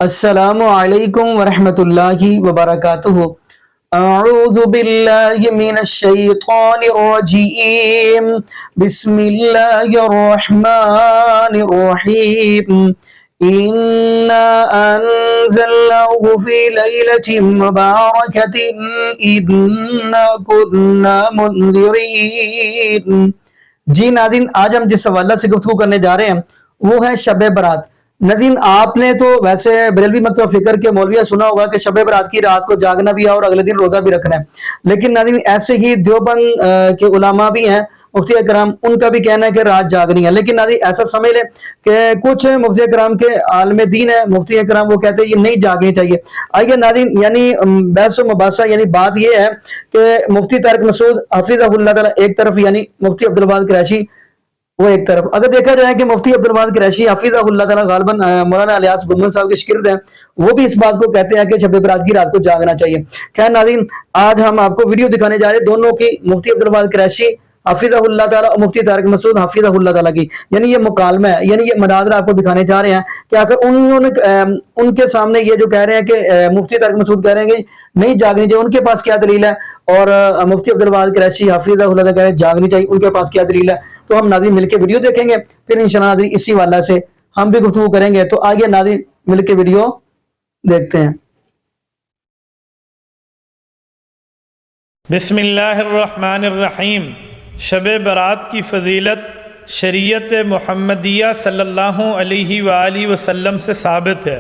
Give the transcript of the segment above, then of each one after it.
السلام علیکم ورحمۃ اللہ وبرکاتہ۔ اعوذ باللہ من الشیطان الرجیم، بسم اللہ الرحمن الرحیم۔ انا انزلناه فی لیلۃ مبارکۃ انا کنا منذرین۔ جی ناظرین، آج ہم جس حوالہ سے گفتگو کرنے جا رہے ہیں وہ ہے شب برات۔ ناظرین، آپ نے تو ویسے بریلوی مکتب فکر کے مولویہ سنا ہوگا کہ شب برات کی رات کو جاگنا بھی ہے اور اگلے دن روزہ بھی رکھنا ہے، لیکن ناظرین ایسے ہی دیوبند کے علماء بھی ہیں، مفتی اکرام، ان کا بھی کہنا ہے کہ رات جاگنی ہے۔ لیکن ناظرین ایسا سمجھ لیں کہ کچھ مفتی اکرام کے عالم دین ہے، مفتی اکرام، وہ کہتے ہیں یہ نہیں جاگنی چاہیے۔ آئیے ناظرین، یعنی بحث و مباحثہ، یعنی بات یہ ہے کہ مفتی طارق مسعود حفظہ اللہ تعالیٰ ایک طرف، یعنی مفتی عبدالوہاب قریشی وہ ایک طرف۔ اگر دیکھا جائے کہ مفتی عبدالوہاب قریشی حفظہ اللہ تعالیٰ غالباً مولانا الیاس گمن صاحب کے شاگرد ہیں، وہ بھی اس بات کو کہتے ہیں کہ شب برات کی رات کو جاگنا چاہیے۔ خیر ناظرین، آج ہم آپ کو ویڈیو دکھانے جا رہے ہیں دونوں کی، مفتی عبدالوہاب قریشی حفظہ اللہ تعالیٰ اور مفتی طارق مسعود حفظہ اللہ تعالیٰ کی، یعنی یہ مکالمہ ہے، یعنی یہ مناظرہ آپ کو دکھانے جا رہے ہیں کہ آخر انہوں نے ان کے سامنے یہ جو کہہ رہے ہیں کہ مفتی طارق مسعود کہہ رہے ہیں کہ نہیں جاگنی چاہیے، ان کے پاس کیا دلیل ہے، اور مفتی عبدالوہاب قریشی حفظہ اللہ تعالیٰ کہہ رہے ہیں جاگنی چاہیے، ان کے پاس کیا دلیل ہے۔ تو ہم ناظرین مل کے ویڈیو دیکھیں گے، پھر انشاءاللہ ناظرین اسی والا سے ہم بھی گفتگو کریں گے۔ تو آگے ناظرین مل کے ویڈیو دیکھتے ہیں۔ بسم اللہ الرحمن الرحیم۔ شب برات کی فضیلت شریعت محمدیہ صلی اللہ علیہ وآلہ وسلم سے ثابت ہے۔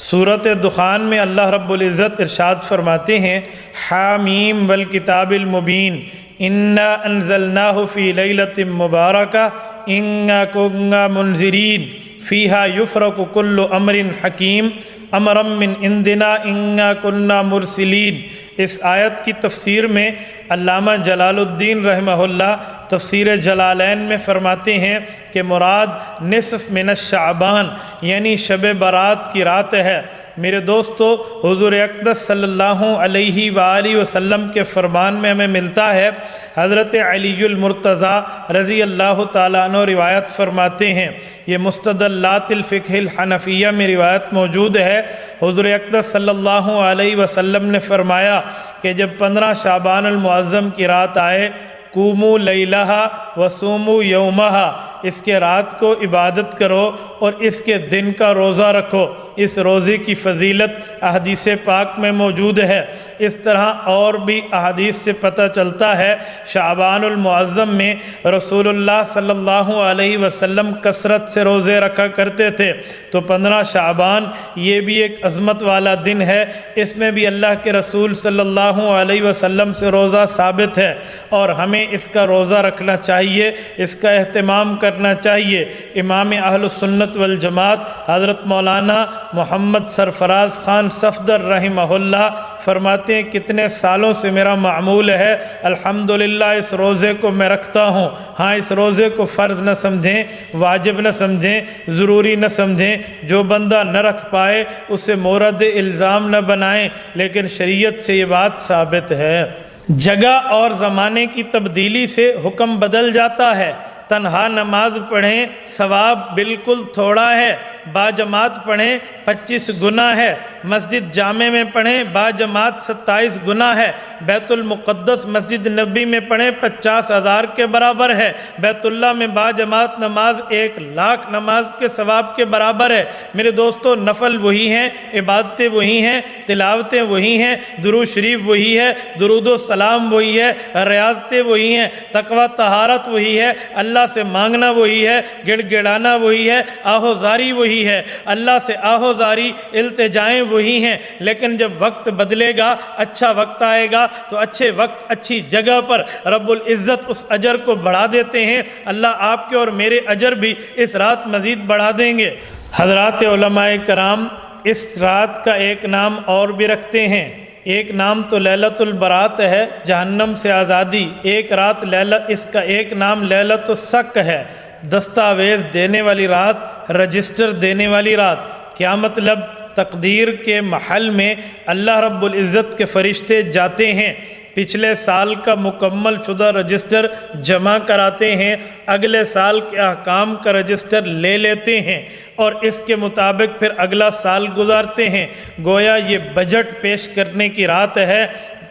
سورۃ دخان میں اللہ رب العزت ارشاد فرماتے ہیں، حامیم والکتاب المبین انا انزلناہ فی لیلۃ مبارکہ انا کنا منذرین فیہا یفرق کل امر حکیم امرا من عندنا انا کنا مرسلین۔ اس آیت کی تفسیر میں علامہ جلال الدین رحمہ اللہ تفسیر جلالین میں فرماتے ہیں کہ مراد نصف من الشعبان یعنی شب برات کی رات ہے۔ میرے دوستو، حضور اقدس صلی اللہ علیہ وآلہ وسلم کے فرمان میں ہمیں ملتا ہے، حضرت علی المرتضیٰ رضی اللہ تعالیٰ عنہ روایت فرماتے ہیں، یہ مستدلات الفقہ الحنفیہ میں روایت موجود ہے۔ حضور اقدس صلی اللہ علیہ وسلم نے فرمایا کہ جب 15 شعبان المعظم کی رات آئے، قوموا لیلہا وصوموا یومہا، اس کے رات کو عبادت کرو اور اس کے دن کا روزہ رکھو۔ اس روزے کی فضیلت احادیث پاک میں موجود ہے۔ اس طرح اور بھی احادیث سے پتہ چلتا ہے شعبان المعظم میں رسول اللہ صلی اللہ علیہ وسلم کثرت سے روزے رکھا کرتے تھے۔ تو 15 شعبان یہ بھی ایک عظمت والا دن ہے، اس میں بھی اللہ کے رسول صلی اللہ علیہ وسلم سے روزہ ثابت ہے، اور ہمیں اس کا روزہ رکھنا چاہیے، اس کا اہتمام کرنا چاہیے۔ امام اہل السنت والجماعت حضرت مولانا محمد سرفراز خان صفدر رحمہ اللہ فرماتے ہیں، کتنے سالوں سے میرا معمول ہے، الحمدللہ اس روزے کو میں رکھتا ہوں۔ ہاں، اس روزے کو فرض نہ سمجھیں، واجب نہ سمجھیں، ضروری نہ سمجھیں، جو بندہ نہ رکھ پائے اسے مورد الزام نہ بنائیں، لیکن شریعت سے یہ بات ثابت ہے۔ جگہ اور زمانے کی تبدیلی سے حکم بدل جاتا ہے۔ تنہا نماز پڑھیں ثواب بالکل تھوڑا ہے، با جماعت پڑھیں 25 گنا ہے، مسجد جامع میں پڑھیں با جماعت 27 گنا ہے، بیت المقدس مسجد نبی میں پڑھیں 50,000 کے برابر ہے، بیت اللہ میں با جماعت نماز 1,00,000 نماز کے ثواب کے برابر ہے۔ میرے دوستو، نفل وہی ہیں، عبادتیں وہی ہیں، تلاوتیں وہی ہیں، درود شریف وہی ہے، درود و سلام وہی ہے، ریاضتیں وہی ہیں، تقوی طہارت وہی ہے، اللہ سے مانگنا وہی ہے، گڑ گڑانا وہی ہے، آہوزاری وہی ہے، اللہ سے آہوزاری التجائیں وہی ہیں۔ لیکن جب وقت بدلے گا، اچھا وقت آئے گا، تو اچھے وقت اچھی جگہ پر رب العزت اس اجر کو بڑھا دیتے ہیں۔ اللہ آپ کے اور میرے اجر بھی اس رات مزید بڑھا دیں گے۔ حضرات علماء کرام اس رات کا ایک نام اور بھی رکھتے ہیں۔ ایک نام تو لیلۃ البرات ہے، جہنم سے آزادی۔ ایک رات اس کا ایک نام لیلۃ السق ہے، دستاویز دینے والی رات، رجسٹر دینے والی رات۔ کیا مطلب؟ تقدیر کے محل میں اللہ رب العزت کے فرشتے جاتے ہیں، پچھلے سال کا مکمل شدہ رجسٹر جمع کراتے ہیں، اگلے سال کے احکام کا رجسٹر لے لیتے ہیں اور اس کے مطابق پھر اگلا سال گزارتے ہیں۔ گویا یہ بجٹ پیش کرنے کی رات ہے۔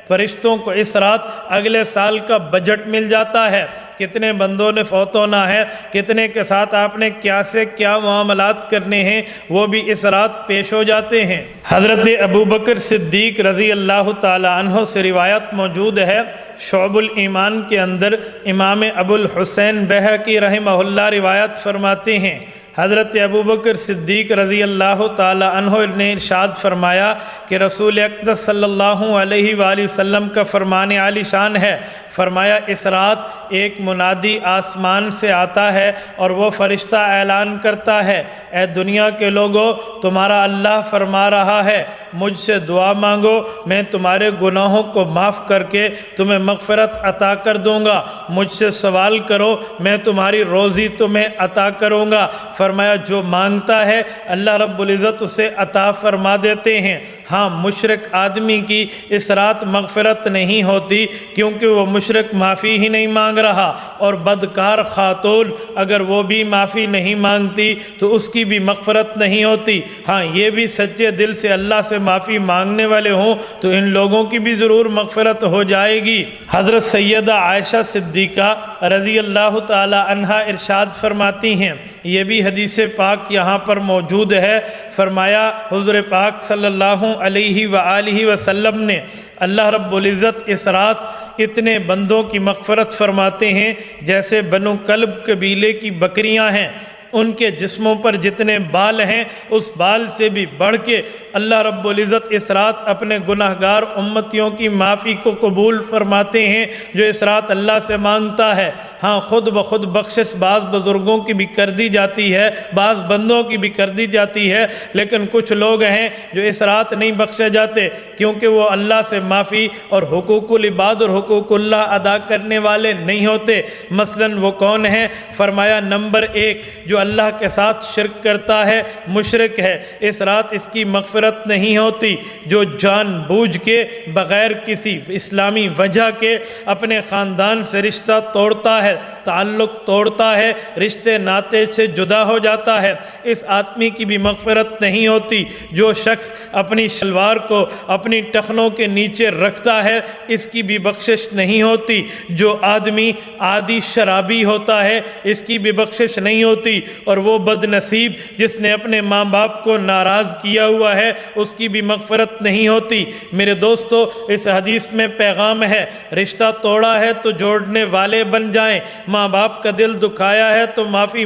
فرشتوں کو اس رات اگلے سال کا بجٹ مل جاتا ہے، کتنے بندوں نے فوت ہونا ہے، کتنے کے ساتھ آپ نے کیا سے کیا معاملات کرنے ہیں، وہ بھی اس رات پیش ہو جاتے ہیں۔ حضرت ابوبکر صدیق رضی اللہ تعالی عنہ سے روایت موجود ہے، شعب الایمان کے اندر امام ابو الحسین بہقی رحمہ اللہ روایت فرماتے ہیں، حضرت ابوبکر صدیق رضی اللہ تعالی عنہ نے ارشاد فرمایا کہ رسول اقدس صلی اللہ علیہ وآلہ وسلم کا فرمان عالی شان ہے، فرمایا اس رات ایک منادی آسمان سے آتا ہے اور وہ فرشتہ اعلان کرتا ہے، اے دنیا کے لوگوں، تمہارا اللہ فرما رہا ہے مجھ سے دعا مانگو، میں تمہارے گناہوں کو معاف کر کے تمہیں مغفرت عطا کر دوں گا، مجھ سے سوال کرو میں تمہاری روزی تمہیں عطا کروں گا۔ فرمایا جو مانگتا ہے اللہ رب العزت اسے عطا فرما دیتے ہیں۔ ہاں مشرک آدمی کی اس رات مغفرت نہیں ہوتی، کیونکہ وہ مشرک معافی ہی نہیں مانگ رہا، اور بدکار خاتون اگر وہ بھی معافی نہیں مانگتی تو اس کی بھی مغفرت نہیں ہوتی۔ ہاں یہ بھی سچے دل سے اللہ سے معافی مانگنے والے ہوں تو ان لوگوں کی بھی ضرور مغفرت ہو جائے گی۔ حضرت سیدہ عائشہ صدیقہ رضی اللہ تعالی عنہا ارشاد فرماتی ہیں، یہ بھی حدیث پاک یہاں پر موجود ہے، فرمایا حضور پاک صلی اللہ علیہ وآلہ وسلم نے اللہ رب العزت اس رات اتنے بندوں کی مغفرت فرماتے ہیں جیسے بنو کلب قبیلے کی بکریاں ہیں، ان کے جسموں پر جتنے بال ہیں اس بال سے بھی بڑھ کے اللہ رب العزت اس رات اپنے گناہگار امتیوں کی معافی کو قبول فرماتے ہیں جو اس رات اللہ سے مانگتا ہے۔ ہاں خود بخود بخشش بعض بزرگوں کی بھی کر دی جاتی ہے، بعض بندوں کی بھی کر دی جاتی ہے، لیکن کچھ لوگ ہیں جو اس رات نہیں بخشے جاتے کیونکہ وہ اللہ سے معافی اور حقوق العباد اور حقوق اللہ ادا کرنے والے نہیں ہوتے۔ مثلاً وہ کون ہیں؟ فرمایا نمبر 1 جو اللہ کے ساتھ شرک کرتا ہے، مشرک ہے، اس رات اس کی مغفرت نہیں ہوتی۔ جو جان بوجھ کے بغیر کسی اسلامی وجہ کے اپنے خاندان سے رشتہ توڑتا ہے، تعلق توڑتا ہے، رشتے ناتے سے جدا ہو جاتا ہے، اس آدمی کی بھی مغفرت نہیں ہوتی۔ جو شخص اپنی شلوار کو اپنی ٹخنوں کے نیچے رکھتا ہے اس کی بھی بخشش نہیں ہوتی۔ جو آدمی عادی شرابی ہوتا ہے اس کی بھی بخشش نہیں ہوتی، اور وہ بد نصیب جس نے اپنے ماں باپ کو ناراض کیا ہوا ہے اس کی بھی مغفرت نہیں ہوتی۔ میرے دوستو اس حدیث میں پیغام ہے، رشتہ توڑا ہے تو جوڑنے والے بن جائیں، ماں باپ کا دل دکھایا ہے تو معافی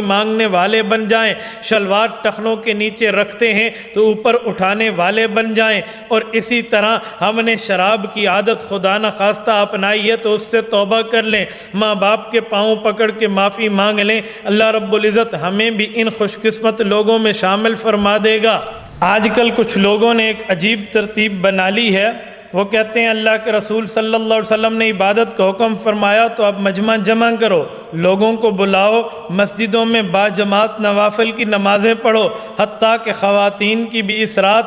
مانگنے والے بن جائیں، شلوار ٹخنوں کے نیچے رکھتے ہیں تو اوپر اٹھانے والے بن جائیں، اور اسی طرح ہم نے شراب کی عادت خدا نخواستہ اپنائی ہے تو اس سے توبہ کر لیں، ماں باپ کے پاؤں پکڑ کے معافی مانگ لیں، اللہ رب العزت ہمیں بھی ان خوش قسمت لوگوں میں شامل فرما دے گا۔ آج کل کچھ لوگوں نے ایک عجیب ترتیب بنا لی ہے، وہ کہتے ہیں اللہ کے رسول صلی اللہ علیہ وسلم نے عبادت کا حکم فرمایا تو اب مجمع جمع کرو، لوگوں کو بلاؤ، مسجدوں میں باجماعت نوافل کی نمازیں پڑھو، حتیٰ کہ خواتین کی بھی اس رات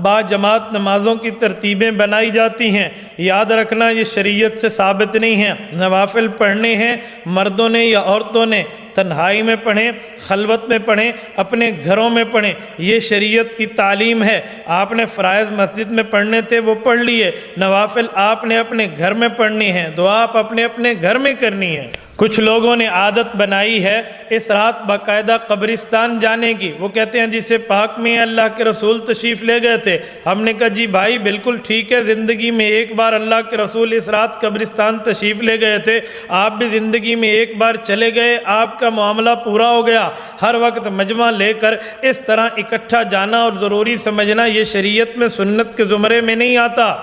باجماعت نمازوں کی ترتیبیں بنائی جاتی ہیں۔ یاد رکھنا یہ شریعت سے ثابت نہیں ہے، نوافل پڑھنے ہیں مردوں نے یا عورتوں نے، تنہائی میں پڑھیں، خلوت میں پڑھیں، اپنے گھروں میں پڑھیں، یہ شریعت کی تعلیم ہے۔ آپ نے فرائض مسجد میں پڑھنے تھے وہ پڑھ لیے، نوافل آپ نے اپنے گھر میں پڑھنی ہے، دعا آپ اپنے اپنے گھر میں کرنی ہے۔ کچھ لوگوں نے عادت بنائی ہے اس رات باقاعدہ قبرستان جانے کی، وہ کہتے ہیں جسے پاک میں اللہ کے رسول تشریف لے گئے تھے۔ ہم نے کہا جی بھائی بالکل ٹھیک ہے، زندگی میں ایک بار اللہ کے رسول اس رات قبرستان تشریف لے گئے تھے، آپ بھی زندگی میں ایک بار چلے گئے، آپ کا معاملہ پورا ہو گیا۔ ہر وقت مجمع لے کر اس طرح اکٹھا جانا اور ضروری سمجھنا یہ شریعت میں سنت کے زمرے میں نہیں آتا۔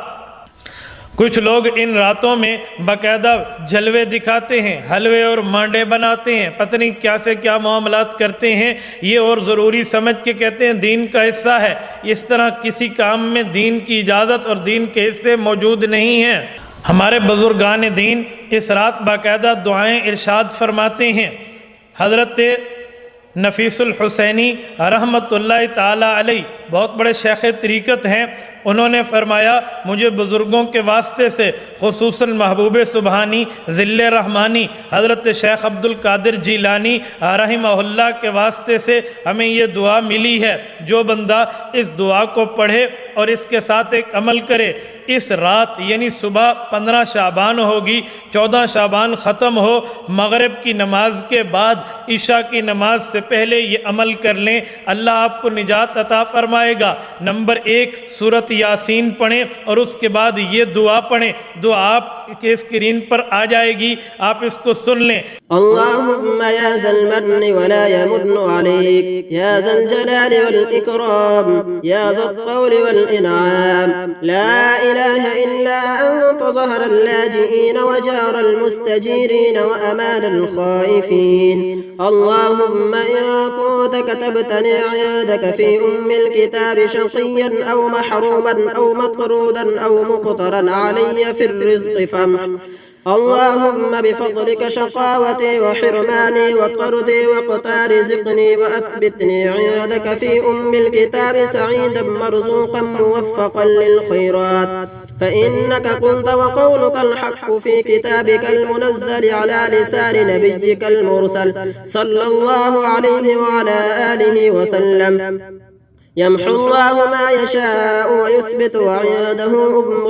کچھ لوگ ان راتوں میں باقاعدہ جلوے دکھاتے ہیں، حلوے اور مانڈے بناتے ہیں، پتہ نہیں کیا سے کیا معاملات کرتے ہیں، یہ اور ضروری سمجھ کے کہتے ہیں دین کا حصہ ہے۔ اس طرح کسی کام میں دین کی اجازت اور دین کے حصے موجود نہیں ہیں۔ ہمارے بزرگان دین اس رات باقاعدہ دعائیں ارشاد فرماتے ہیں۔ حضرت نفیس الحسینی رحمۃ اللہ تعالی علیہ بہت بڑے شیخ طریقت ہیں، انہوں نے فرمایا مجھے بزرگوں کے واسطے سے خصوصاً محبوب سبحانی ذل رحمانی حضرت شیخ عبد القادر جیلانی رحمہ اللہ کے واسطے سے ہمیں یہ دعا ملی ہے، جو بندہ اس دعا کو پڑھے اور اس کے ساتھ ایک عمل کرے، اس رات یعنی صبح 15 شعبان ہوگی، 14 شعبان ختم ہو، مغرب کی نماز کے بعد عشاء کی نماز سے پہلے یہ عمل کر لیں، اللہ آپ کو نجات عطا فرمائے گا۔ نمبر 1 سورۃ یاسین پڑھیں اور اس کے بعد یہ دعا پڑھیں، دعا آپ کے اسکرین پر آ جائے گی، آپ اس کو سن لیں۔ اللهم يا ذا المن ولا يمن عليك يا ذا الجلال والإكرام يا ذا الطول والإنعام لا إله إلا أنت ظهر اللاجئين وجار المستجيرين وأمان الخائفين اللهم إن كنت كتبتني عندك في الكتاب شقيا أو محروما أو مطرودا أو مقترا علي في الرزق فامح اللهم بفضلك شقاوتي وحرماني وطردي وقتا رزقني وأثبتني عندك في الكتاب سعيدا مرزوقا موفقا للخيرات فإنك قلت وقولك الحق في كتابك المنزل على لسان نبيك المرسل صلى الله عليه وعلى آله وسلم يمحو الله ما يشاء ويثبت وعنده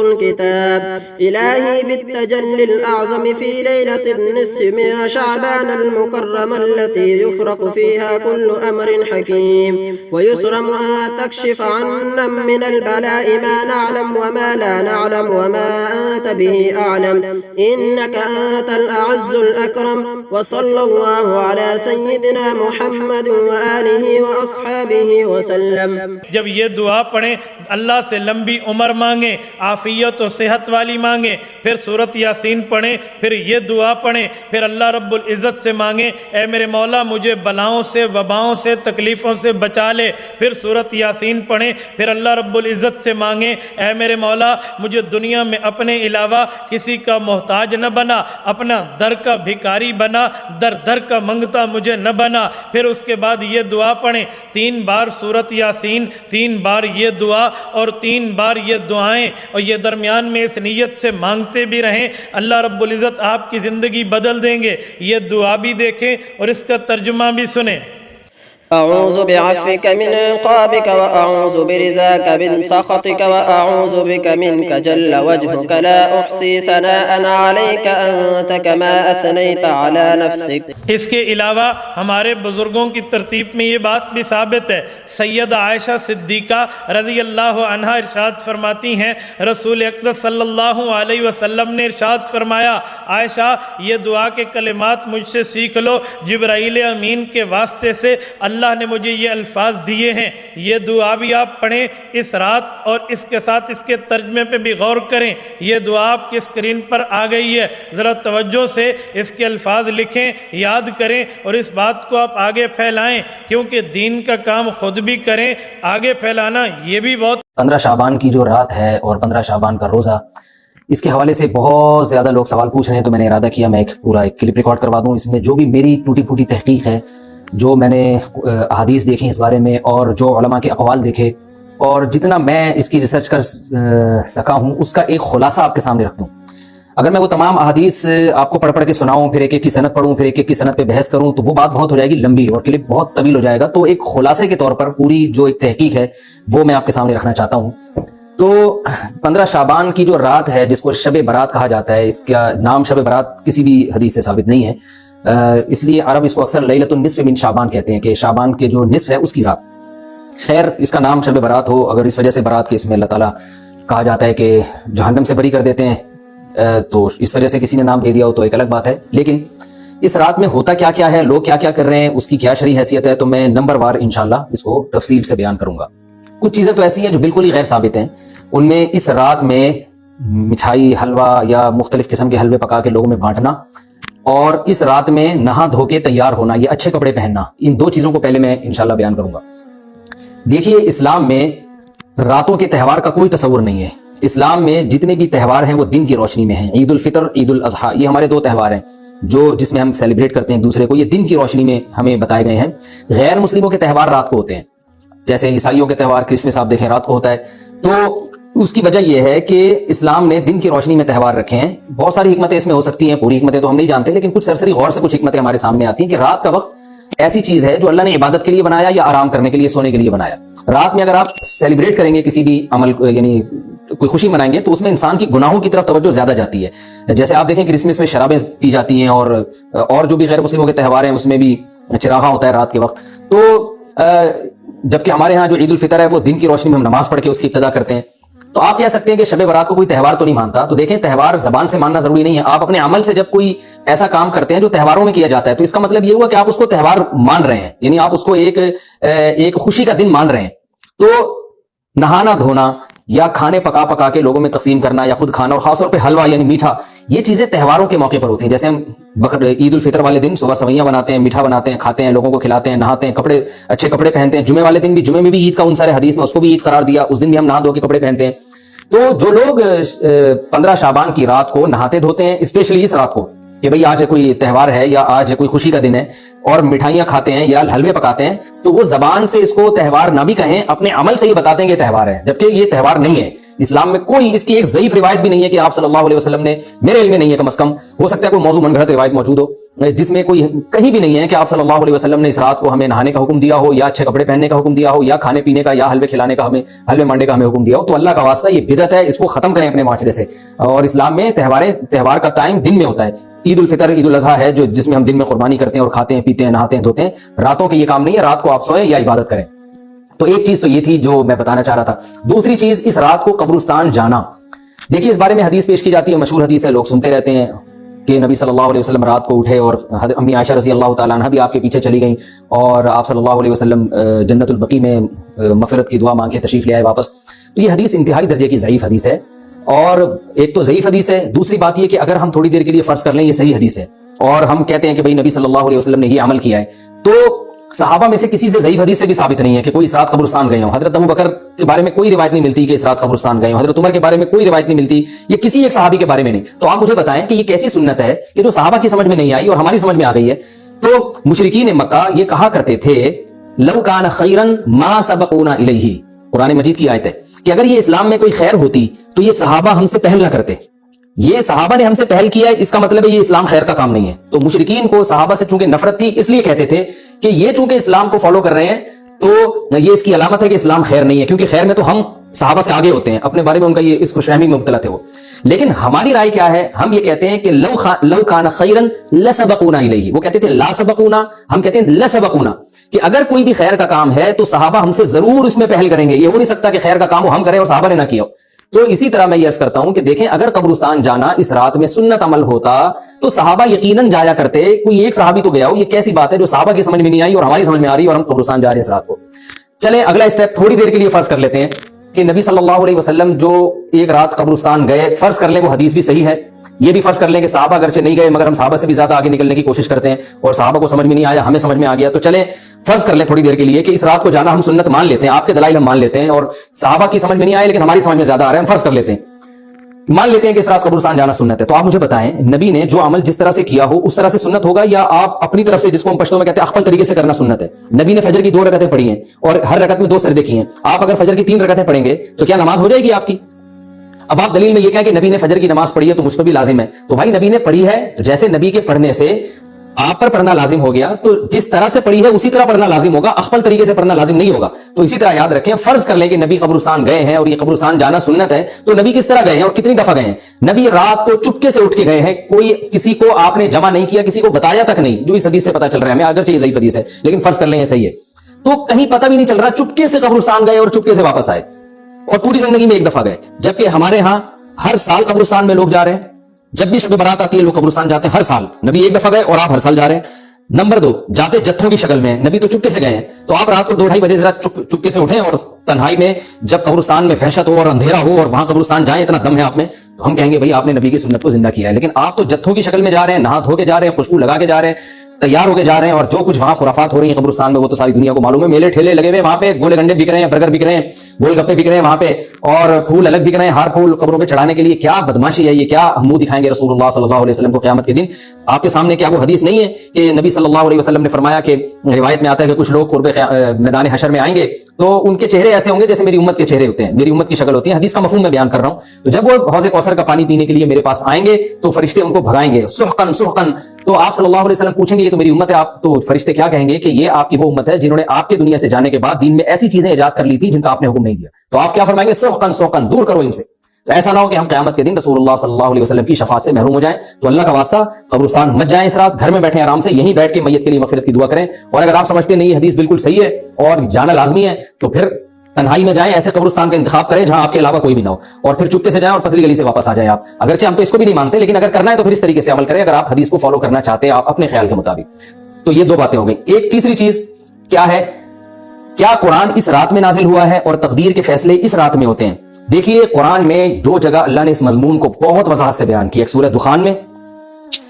الكتاب إلهي بالتجلي الأعظم في ليلة النصف من شعبان المكرم التي يفرق فيها كل أمر حكيم ويسرم أن تكشف عنا من البلاء ما نعلم وما لا نعلم وما أنت به أعلم إنك أنت الأعز الأكرم وصلى الله على سيدنا محمد وآله وأصحابه وسلم۔ جب یہ دعا پڑھیں اللہ سے لمبی عمر مانگیں، عافیت و صحت والی مانگیں، پھر سورۃ یاسین پڑھیں، پھر یہ دعا پڑھیں، پھر اللہ رب العزت سے مانگیں اے میرے مولا مجھے بلاؤں سے وباؤں سے تکلیفوں سے بچا لے، پھر سورۃ یاسین پڑھیں، پھر اللہ رب العزت سے مانگیں اے میرے مولا مجھے دنیا میں اپنے علاوہ کسی کا محتاج نہ بنا، اپنا در کا بھکاری بنا، در در کا منگتا مجھے نہ بنا۔ پھر اس کے بعد یہ دعا پڑھیں، 3 بار سورۃ یاسین، 3 بار یہ دعا اور 3 بار یہ دعائیں، اور یہ درمیان میں اس نیت سے مانگتے بھی رہیں، اللہ رب العزت آپ کی زندگی بدل دیں گے۔ یہ دعا بھی دیکھیں اور اس کا ترجمہ بھی سنیں۔ أعوذ بعفوك من عقابك وأعوذ برزاك من سخطك وأعوذ بك منك جل وجهك لا أحصي ثناء عليك أنت كما أثنيت على نفسك۔ اس کے علاوہ ہمارے بزرگوں کی ترتیب میں یہ بات بھی ثابت ہے، سیدہ عائشہ صدیقہ رضی اللہ عنہا ارشاد فرماتی ہیں رسول اقدس صلی اللہ علیہ وسلم نے ارشاد فرمایا عائشہ یہ دعا کے کلمات مجھ سے سیکھ لو، جبرائیل امین کے واسطے سے اللہ نے مجھے یہ الفاظ دیے ہیں، یہ دعا بھی آپ پڑھیں اس رات اور اس کے ساتھ اس کے ترجمے پہ بھی غور کریں۔ یہ دعا آپ کی اسکرین پر آ گئی ہے، ذرا توجہ سے اس کے الفاظ لکھیں، یاد کریں اور اس بات کو آپ آگے پھیلائیں، کیونکہ دین کا کام خود بھی کریں، آگے پھیلانا یہ بھی بہت۔ 15 شعبان کی جو رات ہے اور 15 شعبان کا روزہ، اس کے حوالے سے بہت زیادہ لوگ سوال پوچھ رہے ہیں، تو میں نے ارادہ کیا میں ایک پورا ایک کلپ ریکارڈ کروا دوں، اس میں جو بھی میری ٹوٹی پھوٹی تحقیق ہے، جو میں نے احادیث دیکھی اس بارے میں اور جو علماء کے اقوال دیکھے اور جتنا میں اس کی ریسرچ کر سکا ہوں اس کا ایک خلاصہ آپ کے سامنے رکھ دوں۔ اگر میں وہ تمام احادیث آپ کو پڑھ کے سناؤں، پھر ایک ایک کی سند پڑھوں، پھر ایک ایک کی سند پہ بحث کروں، تو وہ بات بہت ہو جائے گی لمبی اور کلپ بہت طویل ہو جائے گا، تو ایک خلاصے کے طور پر پوری جو ایک تحقیق ہے وہ میں آپ کے سامنے رکھنا چاہتا ہوں۔ تو 15 شعبان کی جو رات ہے جس کو شب برات کہا جاتا ہے، اس کا نام شب برات کسی بھی حدیث سے ثابت نہیں ہے، اس لیے عرب اس کو اکثر لیلۃ النصف من شعبان کہتے ہیں کہ شعبان کے جو نصف ہے اس کی رات۔ خیر اس کا نام شب برات ہو، اگر اس وجہ سے برات کے اس میں اللہ تعالیٰ کہا جاتا ہے کہ جہنم سے بری کر دیتے ہیں، تو اس وجہ سے کسی نے نام دے دیا ہو تو ایک الگ بات ہے، لیکن اس رات میں ہوتا کیا کیا ہے، لوگ کیا کیا کر رہے ہیں، اس کی کیا شرعی حیثیت ہے، تو میں نمبر وار انشاءاللہ اس کو تفصیل سے بیان کروں گا۔ کچھ چیزیں تو ایسی ہیں جو بالکل ہی غیر ثابت ہیں، ان میں اس رات میں مٹھائی، حلوہ یا مختلف قسم کے حلوے پکا کے لوگوں میں بانٹنا، اور اس رات میں نہا دھو کے تیار ہونا، یہ اچھے کپڑے پہننا، ان 2 چیزوں کو پہلے میں انشاءاللہ بیان کروں گا۔ دیکھیے اسلام میں راتوں کے تہوار کا کوئی تصور نہیں ہے۔ اسلام میں جتنے بھی تہوار ہیں وہ دن کی روشنی میں ہیں۔ عید الفطر، عید الاضحیٰ، یہ ہمارے 2 تہوار ہیں جس میں ہم سیلیبریٹ کرتے ہیں ایک دوسرے کو، یہ دن کی روشنی میں ہمیں بتائے گئے ہیں۔ غیر مسلموں کے تہوار رات کو ہوتے ہیں۔ جیسے عیسائیوں کے تہوار کرسمس آپ دیکھیں رات کو ہوتا ہے. تو اس کی وجہ یہ ہے کہ اسلام نے دن کی روشنی میں تہوار رکھے ہیں. بہت ساری حکمتیں اس میں ہو سکتی ہیں, پوری حکمتیں تو ہم نہیں جانتے, لیکن کچھ سرسری غور سے کچھ حکمتیں ہمارے سامنے آتی ہیں کہ رات کا وقت ایسی چیز ہے جو اللہ نے عبادت کے لیے بنایا یا آرام کرنے کے لیے, سونے کے لیے بنایا. رات میں اگر آپ سیلیبریٹ کریں گے کسی بھی عمل یعنی کوئی خوشی منائیں گے تو اس میں انسان کی گناہوں کی طرف توجہ زیادہ جاتی ہے. جیسے آپ دیکھیں کرسمس میں شرابیں پی جاتی ہیں اور جو بھی غیر مسلموں کے تہوار ہیں اس میں بھی چراغاں ہوتا ہے رات کے وقت. تو جبکہ ہمارے ہاں جو عید الفطر ہے وہ دن کی روشنی میں ہم نماز پڑھ کے اس کی ابتدا کرتے ہیں. تو آپ کہہ سکتے ہیں کہ شب برات کو کوئی تہوار تو نہیں مانتا. تو دیکھیں تہوار زبان سے ماننا ضروری نہیں ہے. آپ اپنے عمل سے جب کوئی ایسا کام کرتے ہیں جو تہواروں میں کیا جاتا ہے تو اس کا مطلب یہ ہوا کہ آپ اس کو تہوار مان رہے ہیں, یعنی آپ اس کو ایک خوشی کا دن مان رہے ہیں. تو نہانا دھونا یا کھانے پکا پکا کے لوگوں میں تقسیم کرنا یا خود کھانا, اور خاص طور پہ حلوہ یعنی میٹھا, یہ چیزیں تہواروں کے موقع پر ہوتی ہیں. جیسے ہم عید الفطر والے دن صبح سویاں بناتے ہیں, میٹھا بناتے ہیں, کھاتے ہیں, لوگوں کو کھلاتے ہیں, نہاتے ہیں, کپڑے اچھے کپڑے پہنتے ہیں. جمعے والے دن بھی, جمعے میں بھی عید کا عنصر ہے حدیث میں, اس کو بھی عید قرار دیا, اس دن بھی ہم نہا دھو کے کپڑے پہنتے ہیں. تو جو لوگ 15 شعبان کی رات کو نہاتے دھوتے ہیں, اسپیشلی اس رات کو کہ بھئی آج کوئی تہوار ہے یا آج کوئی خوشی کا دن ہے, اور مٹھائیاں کھاتے ہیں یا حلوے پکاتے ہیں, تو وہ زبان سے اس کو تہوار نہ بھی کہیں, اپنے عمل سے یہ بتاتے ہیں کہ تہوار ہے, جبکہ یہ تہوار نہیں ہے. اسلام میں کوئی اس کی ایک ضعیف روایت بھی نہیں ہے کہ آپ صلی اللہ علیہ وسلم نے, میرے علم میں نہیں ہے کم از کم, ہو سکتا ہے کوئی موضوع من گھڑت روایت موجود ہو جس میں کوئی کہیں بھی نہیں ہے کہ آپ صلی اللہ علیہ وسلم نے اس رات کو ہمیں نہانے کا حکم دیا ہو, یا اچھے کپڑے پہننے کا حکم دیا ہو, یا کھانے پینے کا یا حلوے کھلانے کا, ہمیں حلوے مانڈے کا ہمیں حکم دیا ہو. تو اللہ کا واسطہ یہ بدعت ہے, اس کو ختم کریں اپنے معاشرے سے. اور اسلام میں تہوار کا ٹائم دن میں ہوتا ہے. عید الفطر, عید الاضحیٰ ہے جو جس میں ہم دن میں قربانی کرتے ہیں اور کھاتے ہیں پیتے ہیں نہاتے ہیں دھوتے ہیں. راتوں کے یہ کام نہیں ہے, رات کو آپ سوئیں یا عبادت کریں. تو ایک چیز تو یہ تھی جو میں بتانا چاہ رہا تھا. دوسری چیز, اس رات کو قبرستان جانا. دیکھیے اس بارے میں حدیث پیش کی جاتی ہے, مشہور حدیث ہے, لوگ سنتے رہتے ہیں کہ نبی صلی اللہ علیہ وسلم رات کو اٹھے اور امی عائشہ رضی اللہ تعالیٰ عنہ بھی آپ کے پیچھے چلی گئیں, اور آپ صلی اللہ علیہ وسلم جنت البقیع میں مغفرت کی دعا مانگ کے تشریف لے آئے واپس. تو یہ حدیث انتہائی درجے کی ضعیف حدیث ہے, اور ایک تو ضعیف حدیث ہے. دوسری بات یہ کہ اگر ہم تھوڑی دیر کے لیے فرض کر لیں یہ صحیح حدیث ہے, اور ہم کہتے ہیں کہ بھئی نبی صلی اللہ علیہ وسلم نے یہ عمل کیا ہے, تو صحابہ میں سے کسی سے ضعیف حدیث سے بھی ثابت نہیں ہے کہ کوئی اس رات قبرستان گئے ہوں. حضرت ابو بکر کے بارے میں کوئی روایت نہیں ملتی کہ اس رات قبرستان گئے ہوں, حضرت عمر کے بارے میں کوئی روایت نہیں ملتی, یہ کسی ایک صحابی کے بارے میں نہیں. تو آپ مجھے بتائیں کہ یہ کیسی سنت ہے کہ جو صحابہ کی سمجھ میں نہیں آئی اور ہماری سمجھ میں آ گئی ہے. تو مشرکین مکہ یہ کہا کرتے تھے لو کان خیرا ما سبقونا الیہ, قرآن مجید کی آیت ہے کہ اگر یہ اسلام میں کوئی خیر ہوتی تو یہ صحابہ ہم سے پہل نہ کرتے. یہ صحابہ نے ہم سے پہل کیا ہے, اس کا مطلب ہے یہ اسلام خیر کا کام نہیں ہے. تو مشرکین کو صحابہ سے چونکہ نفرت تھی, اس لیے کہتے تھے کہ یہ چونکہ اسلام کو فالو کر رہے ہیں تو یہ اس کی علامت ہے کہ اسلام خیر نہیں ہے, کیونکہ خیر میں تو ہم صحابہ سے آگے ہوتے ہیں. اپنے بارے میں ان کا یہ اس خوش فہمی میں مبتلا تھے وہ. لیکن ہماری رائے کیا ہے, ہم یہ کہتے ہیں کہ لو کان خیرا لسبقونا الیہ. وہ کہتے تھے لا سبقونا, ہم کہتے ہیں لسبقونا, کہ اگر کوئی بھی خیر کا کام ہے تو صحابہ ہم سے ضرور اس میں پہل کریں گے. یہ ہو نہیں سکتا کہ خیر کا کام ہم کریں اور صحابہ نے نہ کیا ہو. تو اسی طرح میں یہ عرض کرتا ہوں کہ دیکھیں اگر قبرستان جانا اس رات میں سنت عمل ہوتا تو صحابہ یقیناً جایا کرتے. کوئی ایک صحابی تو گیا ہو, یہ کیسی بات ہے جو صحابہ کی سمجھ میں نہیں آئی اور ہماری سمجھ میں آ رہی ہے اور ہم قبرستان جا رہے ہیں اس رات کو. چلیں اگلا اسٹیپ تھوڑی دیر کے لیے فرض کر لیتے ہیں کہ نبی صلی اللہ علیہ وسلم جو ایک رات قبرستان گئے, فرض کر لیں وہ حدیث بھی صحیح ہے. یہ بھی فرض کر لیں کہ صحابہ اگرچہ نہیں گئے مگر ہم صحابہ سے بھی زیادہ آگے نکلنے کی کوشش کرتے ہیں اور صحابہ کو سمجھ میں نہیں آیا, ہمیں سمجھ میں آ گیا. تو چلیں فرض کر لیں تھوڑی دیر کے لیے کہ اس رات کو جانا ہم سنت مان لیتے ہیں, آپ کے دلائل ہم مان لیتے ہیں, اور صحابہ کی سمجھ میں نہیں آئے لیکن ہماری سمجھ میں زیادہ آ رہا ہے, ہم فرض کر لیتے ہیں, مان لیتے ہیں کہ اس رات قبرستان جانا سنت ہے. تو آپ مجھے بتائیں نبی نے جو عمل جس طرح سے کیا ہو اس طرح سے سنت ہوگا, یا آپ اپنی طرف سے جس کو ہم پشتوں میں کہتے ہیں اخپل طریقے سے کرنا سنت ہے. نبی نے فجر کی 2 رکعتیں پڑھی ہیں اور ہر رکعت میں 2 سجدے کیے ہیں. آپ اگر فجر کی 3 رکعتیں پڑھیں گے تو کیا نماز ہو جائے گی آپ کی؟ اب آپ دلیل میں یہ کہیں کہ نبی نے فجر کی نماز پڑھی ہے تو مجھ پر بھی لازم ہے. تو بھائی نبی نے پڑھی ہے تو جیسے نبی کے پڑھنے سے آپ پر پڑھنا لازم ہو گیا, تو جس طرح سے پڑھی ہے اسی طرح پڑھنا لازم ہوگا, اخپل طریقے سے پڑھنا لازم نہیں ہوگا. تو اسی طرح یاد رکھیں, فرض کر لیں کہ نبی قبرستان گئے ہیں اور یہ قبرستان جانا سنت ہے, تو نبی کس طرح گئے ہیں اور کتنی دفعہ گئے ہیں؟ نبی رات کو چپکے سے اٹھ کے گئے ہیں, کوئی کسی کو آپ نے جمع نہیں کیا, کسی کو بتایا تک نہیں, جو اس حدیث سے پتہ چل رہا ہے ہمیں, اگرچہ یہ ضعیف حدیث ہے لیکن فرض کر لیں یہ صحیح ہے. تو کہیں پتہ بھی نہیں چل رہا, چپکے سے قبرستان گئے اور چپکے سے واپس آئے, اور پوری زندگی میں ایک دفعہ گئے. جبکہ ہمارے ہاں ہر سال قبرستان میں لوگ جا رہے ہیں, جب بھی شب برات آتی ہے لوگ قبرستان جاتے ہیں ہر سال. نبی ایک دفعہ گئے اور آپ ہر سال جا رہے ہیں. نمبر 2, جاتے جتھوں کی شکل میں, نبی تو چپکے سے گئے ہیں, تو آپ رات کو 2-2:30 بجے ذرا چپکے سے اٹھیں اور تنہائی میں جب قبرستان میں وحشت ہو اور اندھیرا ہو اور وہاں قبرستان جائیں، اتنا دم ہے آپ میں، تو ہم کہیں گے بھائی آپ نے نبی کی سنت کو زندہ کیا ہے. لیکن آپ تو جتھوں کی شکل میں جا رہے ہیں، نہا دھو کے جا رہے ہیں، خوشبو لگا کے جا رہے ہیں، تیار ہو کے جا رہے ہیں، اور جو کچھ وہاں خرافات ہو رہی ہیں قبرستان میں وہ تو ساری دنیا کو معلوم ہے. میلے ٹھیلے لگے ہوئے وہاں پہ، گولے گنڈے بک رہے ہیں، برگر بک رہے ہیں، گول گپے بک رہے ہیں وہاں پہ، اور پھول الگ بک رہے ہیں، ہار پھول قبروں پہ چڑھانے کے لیے. کیا بدماشی ہے یہ، کیا منہ دکھائیں گے رسول اللہ صلی اللہ علیہ وسلم کو قیامت کے دن؟ آپ کے سامنے کیا وہ حدیث نہیں ہے کہ نبی صلی اللہ علیہ وسلم نے فرمایا کہ روایت میں آتا ہے کہ کچھ لوگ قرب میدان حشر میں آئیں گے تو ان کے چہرے ایسے ہوں گے جیسے میری امت کے چہرے ہوتے ہیں، میری امت کی شکل ہوتی ہے. حدیث کا مفہوم میں بیان کر رہا ہوں. تو جب وہ حوض کوثر کا پانی پینے کے لیے میرے پاس آئیں گے تو فرشتے ان کو بھگائیں گے، سحقن سحقن. تو آپ صلی اللہ علیہ وسلم پوچھیں گے یہ تو میری امت ہے، آپ تو فرشتے کیا کہیں گے کہ یہ آپ کی وہ امت ہے جنہوں نے آپ کے دنیا سے جانے کے بعد دین میں ایسی چیزیں ایجاد کر لی تھی جن کا آپ نے حکم نہیں دیا. تو آپ کیا فرمائیں گے؟ سحقن سحقن، دور کرو ان سے. تو ایسا نہ ہو کہ ہم قیامت کے دن رسول اللہ صلی اللہ علیہ وسلم کی شفاعت سے محروم ہو جائیں. تو اللہ کا واسطہ قبرستان مت جائیں اس رات، گھر میں بیٹھیں آرام سے، یہیں بیٹھ کے میت کے لیے مغفرت کی دعا کریں. اور اگر آپ سمجھتے نہیں یہ حدیث بالکل صحیح ہے اور جانا لازمی ہے تو پھر تنہائی میں جائیں، ایسے قبرستان کا انتخاب کریں جہاں آپ کے علاوہ کوئی بھی نہ ہو، اور پھر چپکے سے جائیں اور پتلی گلی سے واپس آ جائیں. آپ اگرچہ ہم تو اس کو بھی نہیں مانتے، لیکن اگر کرنا ہے تو پھر اس طریقے سے عمل کریں اگر آپ حدیث کو فالو کرنا چاہتے ہیں آپ اپنے خیال کے مطابق. تو یہ دو باتیں ہو گئی. ایک تیسری چیز کیا ہے، کیا قرآن اس رات میں نازل ہوا ہے اور تقدیر کے فیصلے اس رات میں ہوتے ہیں؟ دیکھیے قرآن میں دو جگہ اللہ نے اس مضمون کو بہت وضاحت سے بیان کیا. ایک سورہ دخان میں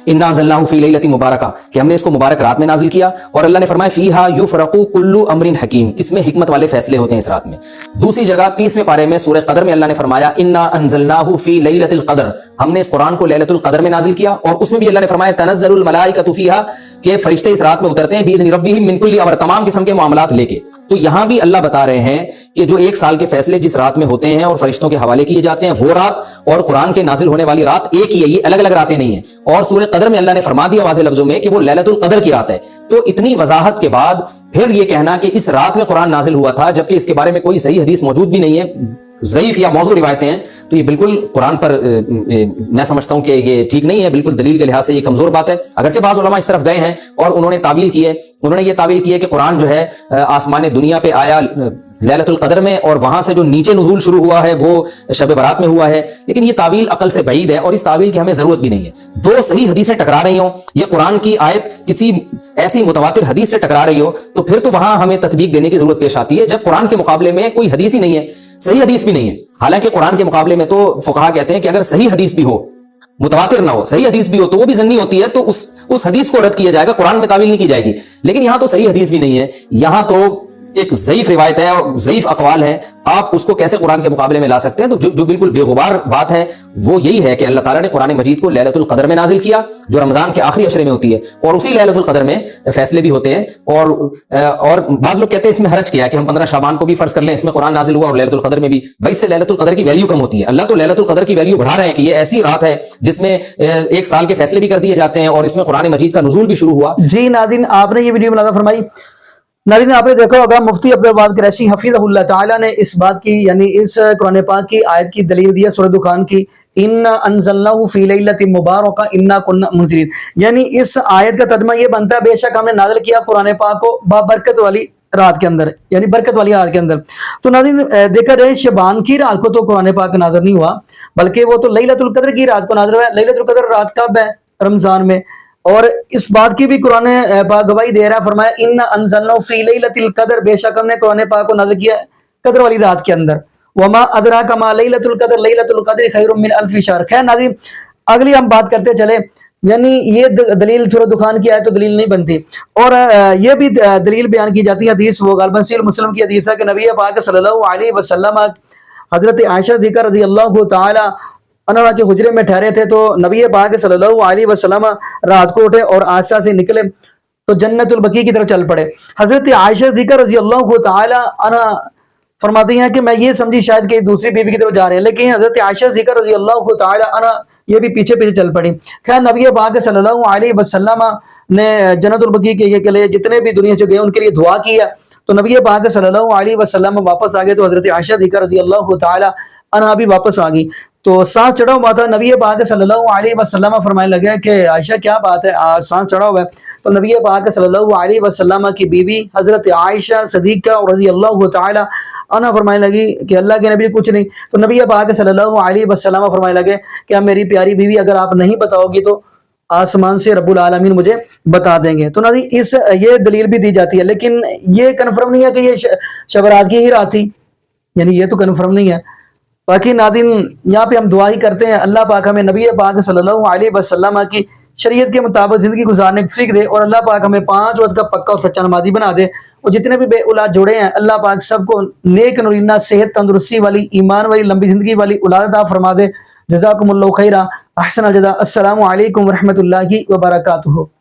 انا انزلناہ فی لیلۃ مبارکہ کہ ہم نے اس کو مبارک رات میں نازل کیا، اور اللہ نے فرمایا فیہا یفرق کل امر حکیم، اس میں حکمت والے فیصلے ہوتے ہیں اس رات میں. دوسری جگہ 30ویں پارے میں سورہ قدر میں اللہ نے فرمایا انا انزلناہ فی لیلۃ القدر، ہم نے اس قرآن کو لیلۃ القدر میں نازل کیا، اور اس میں بھی اللہ نے فرمایا تنزل الملائکۃ فیہا کہ فرشتے اس رات میں اترتے ہیں باذن ربہم من کل امر، تمام قسم کے معاملات لے کے. تو یہاں بھی اللہ بتا رہے ہیں کہ جو ایک سال کے فیصلے جس رات میں ہوتے ہیں اور فرشتوں کے حوالے کیے جاتے ہیں وہ رات اور قرآن کے نازل ہونے والی رات ایک ہی ہے، یہ الگ الگ راتیں نہیں ہیں. اور سورہ قدر میں اللہ نے فرما دیا واضح لفظوں میں کہ وہ لیلۃ القدر کی رات ہے. تو اتنی وضاحت کے بعد پھر یہ کہنا کہ اس رات میں قرآن نازل ہوا تھا جبکہ اس کے بارے میں کوئی صحیح حدیث موجود بھی نہیں ہے، ضعیف یا موضوع روایتیں ہیں، تو یہ بالکل قرآن پر میں سمجھتا ہوں کہ یہ ٹھیک نہیں ہے، بالکل دلیل کے لحاظ سے یہ کمزور بات ہے. اگرچہ بعض علماء اس طرف گئے ہیں اور انہوں نے تعویل کی ہے، انہوں نے یہ تعویل کی ہے کہ قرآن جو ہے آسمان دنیا پہ آیا لیلۃ القدر میں، اور وہاں سے جو نیچے نزول شروع ہوا ہے وہ شب برات میں ہوا ہے. لیکن یہ تعویل عقل سے بعید ہے اور اس تعویل کی ہمیں ضرورت بھی نہیں ہے. دو صحیح حدیثیں ٹکرا رہی ہوں، یہ قرآن کی آیت کسی ایسی متواتر حدیث سے ٹکرا رہی ہو تو پھر تو وہاں ہمیں تطبیق دینے کی ضرورت پیش آتی ہے جب قرآن کے مقابلے میں کوئی حدیث ہی نہیں ہے، صحیح حدیث بھی نہیں ہے. حالانکہ قرآن کے مقابلے میں تو فقہا کہتے ہیں کہ اگر صحیح حدیث بھی ہو، متواتر نہ ہو، صحیح حدیث بھی ہو تو وہ بھی ظنی ہوتی ہے، تو اس حدیث کو رد کیا جائے گا، قرآن میں تعویل نہیں کی جائے گی. لیکن یہاں تو صحیح حدیث بھی نہیں ہے، یہاں تو ایک ضعیف روایت ہے اور ضعیف اقوال ہے، آپ اس کو کیسے قرآن کے مقابلے میں لا سکتے ہیں؟ تو جو بالکل بے غبار بات ہے وہ یہی ہے کہ اللہ تعالیٰ نے قرآن مجید کو لیلۃ القدر میں نازل کیا جو رمضان کے آخری عشرے میں ہوتی ہے، اور اسی لیلۃ القدر میں فیصلے بھی ہوتے ہیں. اور بعض لوگ کہتے ہیں اس میں حرج کیا کہ ہم 15 شعبان کو بھی فرض کر لیں اس میں قرآن نازل ہوا اور لیلۃ القدر میں بھی. بھائی اس سے لیلۃ القدر کی ویلیو کم ہوتی ہے. اللہ تو لیلۃ القدر کی ویلیو بڑھا رہے ہیں کہ یہ ایسی رات ہے جس میں ایک سال کے فیصلے بھی کر دیے جاتے ہیں اور اس میں قرآن مجید کا نزول بھی شروع ہوا. جی ناظرین، آپ نے یہ ویڈیو ملاحظہ فرمائی. ناظرین آپ نے دیکھا ہوگا مفتی عبدالوہاب قریشی حفظہ اللہ تعالیٰ نے اس بات کی یعنی اس قرآن پاک کی آیت کی دلیل دیا سورہ دخان کی انا انزلناہ فی لیلۃ مبارکہ انا کنا منذرین، یعنی اس آیت کا ترجمہ یہ بنتا ہے بے شک ہم نے نازل کیا قرآن پاک کو بابرکت والی رات کے اندر، یعنی برکت والی رات کے اندر. تو ناظرین دیکھا جائے شعبان کی رات کو تو قرآن پاک نازل نہیں ہوا بلکہ وہ تو لیلۃ القدر کی رات کو نازل ہوا ہے. لیلۃ القدر رات کب ہے؟ رمضان میں. اور اس بات کی بھی قرآن پاک گواہی دے رہا ہے، فرمایا انا انزلناہ فی لیلۃ القدر، بے شک ہم نے قرآن پاک کو نازل کیا قدر والی رات کے اندر. وما ادراک ما لیلۃ القدر لیلۃ القدر خیر من الف شہر. خیر ناظرین اگلی ہم بات کرتے چلے، یعنی یہ دلیل سورہ دخان کی آیت تو دلیل نہیں بنتی، اور یہ بھی دلیل بیان کی جاتی ہے حدیث، وہ غالباً صحیح مسلم کی حدیث ہے کہ نبی پاک صلی اللہ علیہ وسلم حضرت عائشہ صدیقہ رضی اللہ تعالی عنہا کے حجرے میں ٹھہرے تھے، تو نبی پاک صلی اللہ علیہ وسلم رات کو اٹھے اور آسا سے نکلے تو جنت البقیع کی طرف چل پڑے. حضرت عائشہ صدیقہ رضی اللہ تعالی عنہا فرماتی ہیں کہ میں یہ سمجھی شاید کہ دوسری بیوی کی طرف جا رہے ہیں، لیکن حضرت عائشہ صدیقہ رضی اللہ تعالی عنہا یہ بھی پیچھے پیچھے چل پڑی. خیر نبی پاک صلی اللہ علیہ وسلم نے جنت البقیع کے لیے جتنے بھی دنیا سے گئے ان کے لیے دعا کی ہے. تو نبی پاک صلی اللہ علیہ وسلم واپس آ گئے تو حضرت عائشہ صدیقہ رضی اللہ تعالی عنہا بھی واپس آ گئی. تو سانس چڑھا ہوا تھا، نبی پاک صلی اللہ علیہ وسلم فرمانے لگے کہ عائشہ کیا بات ہے سانس چڑھا ہوا ہے؟ تو نبی پاک صلی اللہ علیہ وسلم کی بیوی حضرت عائشہ صدیقہ رضی اللہ تعالی عنہا فرمانے لگی کہ اللہ کے نبی کچھ نہیں. تو نبی پاک صلی اللہ علیہ وسلم فرمانے لگے کہ میری پیاری بیوی اگر آپ نہیں بتاؤ گی تو آسمان سے رب العالمین مجھے بتا دیں گے. تو ناظرین یہ دلیل بھی دی جاتی ہے، لیکن یہ کنفرم نہیں ہے کہ یہ شب برات کی ہی رات تھی. یعنی یہ تو کنفرم نہیں ہے. باقی ناظرین یہاں پہ ہم دعا ہی کرتے ہیں اللہ پاک ہمیں نبی پاک صلی اللہ علیہ وسلم کی شریعت کے مطابق زندگی گزارنے کی توفیق دے, اور اللہ پاک ہمیں 5 وقت کا پکا اور سچا نمازی بنا دے, اور جتنے بھی بے اولاد جوڑے ہیں اللہ پاک سب کو نیک نورینہ صحت تندرستی والی ایمان والی لمبی زندگی والی اولاد عطا فرما دے. جزاکم اللہ خیرہ, احسن الجزاء. السلام علیکم ورحمۃ اللہ وبرکاتہ.